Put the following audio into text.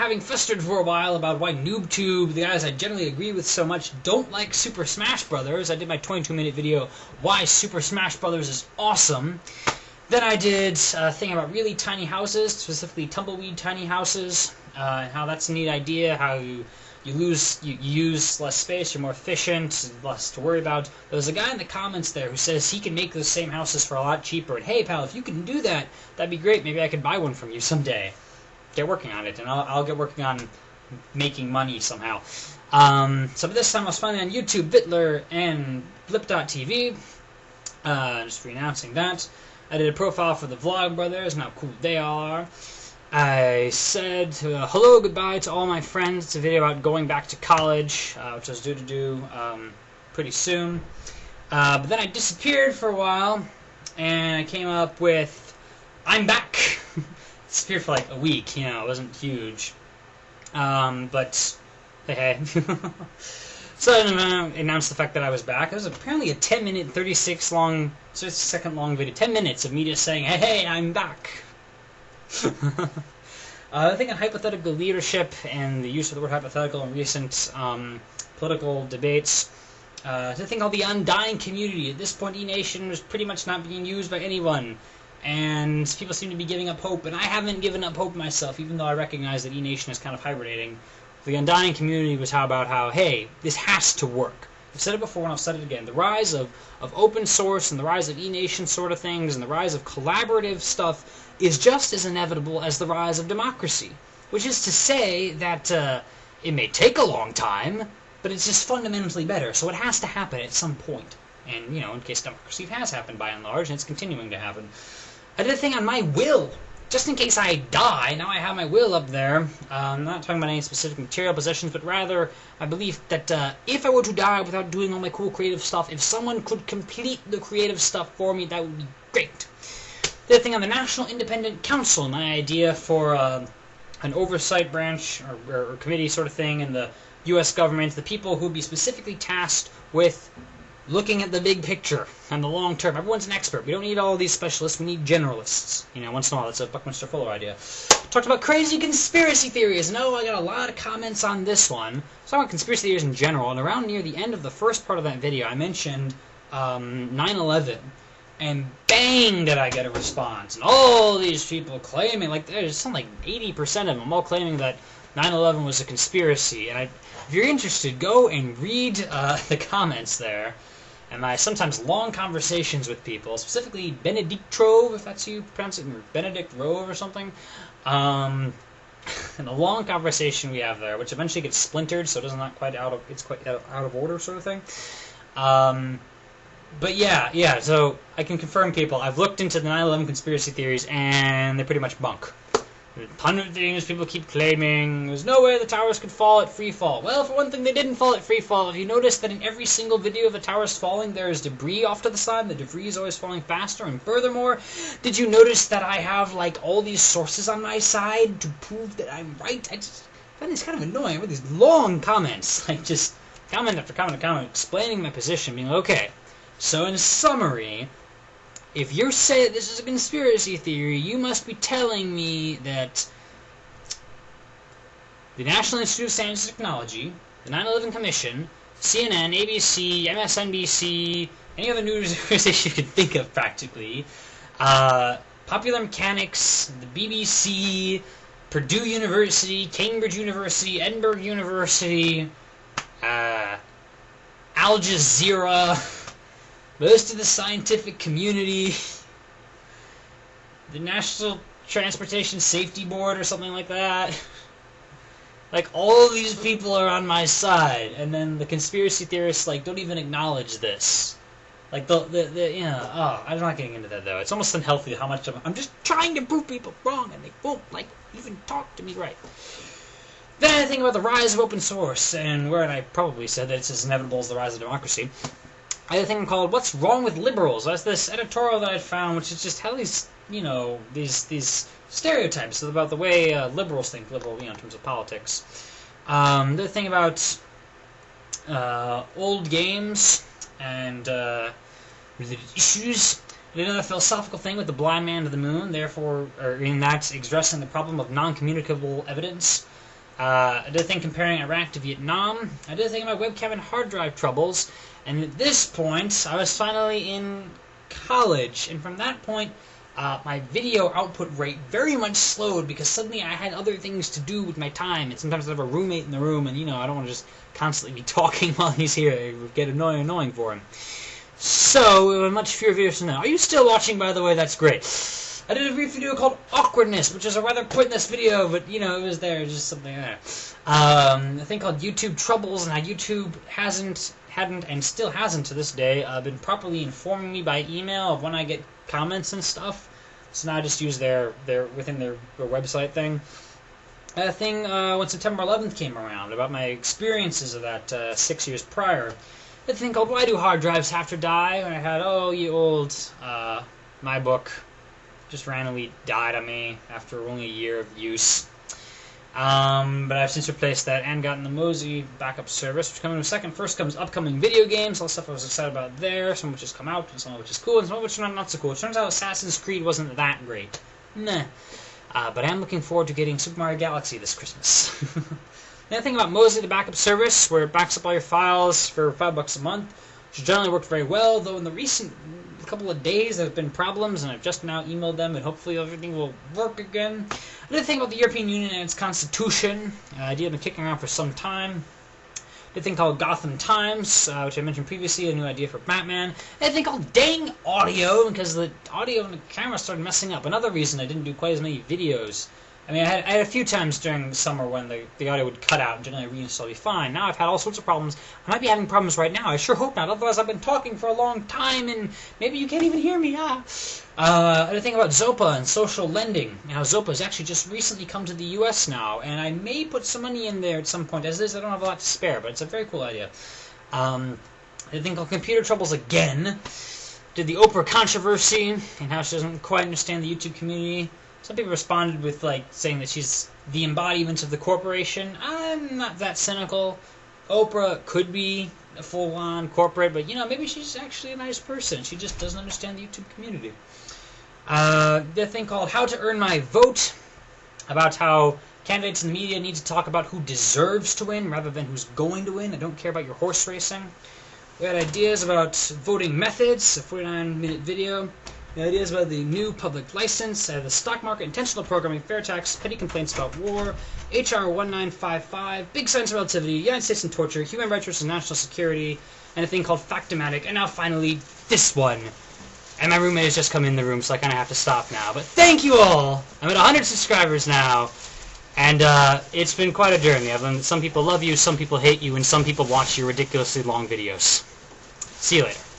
having festered for a while about why NoobTube, the guys I generally agree with so much, don't like Super Smash Brothers. I did my 22-minute video, Why Super Smash Brothers is Awesome. Then I did a thing about really tiny houses, specifically tumbleweed tiny houses, and how that's a neat idea, how you use less space, you're more efficient, less to worry about. There was a guy in the comments there who says he can make those same houses for a lot cheaper, and hey pal, if you can do that, that'd be great, maybe I could buy one from you someday. Get working on it, and I'll get working on making money somehow. So this time I was finally on YouTube, Bitler, and Blip.tv, just re-announcing that. I did a profile for the Vlog Brothers, and how cool they are. I said hello, goodbye to all my friends. It's a video about going back to college, which I was due to do pretty soon. But then I disappeared for a while, and I came up with I'm back. Disappeared for like a week, you know, it wasn't huge. But hey. So I announced the fact that I was back. It was apparently a 10-minute, 36-second long video. 10 minutes of me just saying, hey, I'm back. I think on hypothetical leadership and the use of the word hypothetical in recent political debates, I think all the undying community, at this point E-Nation was pretty much not being used by anyone, and people seem to be giving up hope, and I haven't given up hope myself, even though I recognize that E-Nation is kind of hibernating. The undying community was about how, hey, this has to work. I've said it before and I've said it again. The rise of open source and the rise of E-Nation sort of things and the rise of collaborative stuff is just as inevitable as the rise of democracy. Which is to say that it may take a long time, but it's just fundamentally better. So it has to happen at some point. And, you know, in case democracy, it has happened by and large, and it's continuing to happen. I did a thing on my will. Just in case I die, now I have my will up there. I'm not talking about any specific material possessions, but rather my belief that if I were to die without doing all my cool creative stuff, if someone could complete the creative stuff for me, that would be great. The other thing on the National Independent Council, my idea for an oversight branch or committee sort of thing in the U.S. government, the people who would be specifically tasked with looking at the big picture and the long term. Everyone's an expert. We don't need all these specialists. We need generalists. You know, once in a while. That's a Buckminster Fuller idea. Talked about crazy conspiracy theories. And I got a lot of comments on this one. So about conspiracy theories in general. And around near the end of the first part of that video, I mentioned 9/11. And bang, did I get a response. And all these people claiming, like, there's something like 80% of them all claiming that 9/11 was a conspiracy. And if you're interested, go and read the comments there. And my sometimes long conversations with people, specifically Benedict Rove, if that's how you pronounce it, or Benedict Rove or something. And the long conversation we have there, which eventually gets splintered, so it's quite out of order sort of thing. But yeah, so I can confirm, people, I've looked into the 9/11 conspiracy theories, and they're pretty much bunk. There's a ton of things people keep claiming. There's no way the towers could fall at free fall. Well, for one thing, they didn't fall at free fall. If you notice that in every single video of the towers falling, there is debris off to the side, and the debris is always falling faster. And furthermore, did you notice that I have, like, all these sources on my side to prove that I'm right? I just find this kind of annoying with these long comments. Like, just comment after comment after comment, explaining my position, being like, okay, so in summary, if you say that this is a conspiracy theory, you must be telling me that the National Institute of Science and Technology, the 9/11 Commission, CNN, ABC, MSNBC, any other news organization you could think of practically, Popular Mechanics, the BBC, Purdue University, Cambridge University, Edinburgh University, Al Jazeera, most of the scientific community, the National Transportation Safety Board or something like that. Like, all of these people are on my side, and then the conspiracy theorists, like, don't even acknowledge this. Like, I'm not getting into that, though. It's almost unhealthy how much I'm just trying to prove people wrong, and they won't, like, even talk to me right. Then I think about the rise of open source, and where I probably said that it's as inevitable as the rise of democracy. I had a thing called "What's Wrong with Liberals?" That's this editorial that I found, which is just how these, you know, these stereotypes about the way liberals think, in terms of politics. The thing about old games and related issues. Another philosophical thing with the blind man to the moon, therefore, or in that addressing the problem of non-communicable evidence. I did a thing comparing Iraq to Vietnam. I did a thing about webcam and hard drive troubles. And at this point, I was finally in college. And from that point, my video output rate very much slowed because suddenly I had other things to do with my time. And sometimes I have a roommate in the room, and I don't want to just constantly be talking while he's here. It would get annoying for him. So, we have much fewer videos now. Are you still watching, by the way? That's great. I did a brief video called Awkwardness, which is a rather pointless video, but, it was there, just something there. A thing called YouTube Troubles, and how YouTube hadn't, and still hasn't to this day, been properly informing me by email of when I get comments and stuff. So now I just use their within their website thing. A thing when September 11th came around, about my experiences of that 6 years prior. A thing called Why Do Hard Drives Have to Die? And I had, my book just randomly died on me after only a year of use. But I've since replaced that and gotten the Mozy backup service, which coming in a second. First comes upcoming video games, all the stuff I was excited about there, some of which has come out, and some of which is cool, and some of which are not so cool. It turns out Assassin's Creed wasn't that great. Nah. But I am looking forward to getting Super Mario Galaxy this Christmas. Another thing about Mozy, the backup service, where it backs up all your files for $5 a month, which generally worked very well, though in the recent couple of days there have been problems, and I've just now emailed them, and hopefully everything will work again. Another thing about the European Union and its constitution, an idea I've been kicking around for some time. A thing called Gotham Times, which I mentioned previously, a new idea for Batman. And a thing called Dang Audio, because the audio and the camera started messing up. Another reason I didn't do quite as many videos. I mean, I had a few times during the summer when the audio would cut out and generally reinstall be fine. Now I've had all sorts of problems. I might be having problems right now. I sure hope not. Otherwise, I've been talking for a long time and maybe you can't even hear me. Another thing about Zopa and social lending. Now, Zopa has actually just recently come to the U.S. now, and I may put some money in there at some point. As it is, I don't have a lot to spare, but it's a very cool idea. A thing called Computer Troubles again. Did the Oprah controversy and how she doesn't quite understand the YouTube community. Some people responded with, saying that she's the embodiment of the corporation. I'm not that cynical. Oprah could be a full-on corporate, but, maybe she's actually a nice person. She just doesn't understand the YouTube community. The thing called How to Earn My Vote, about how candidates in the media need to talk about who deserves to win rather than who's going to win. I don't care about your horse racing. We had ideas about voting methods, a 49-minute video. The ideas about the new public license, the stock market, intentional programming, fair tax, petty complaints about war, HR 1955, big science relativity, United States and torture, human rights versus national security, and a thing called Factomatic, and now finally this one. And my roommate has just come in the room, so I kind of have to stop now. But thank you all! I'm at 100 subscribers now, and it's been quite a journey. I've learned that some people love you, some people hate you, and some people watch your ridiculously long videos. See you later.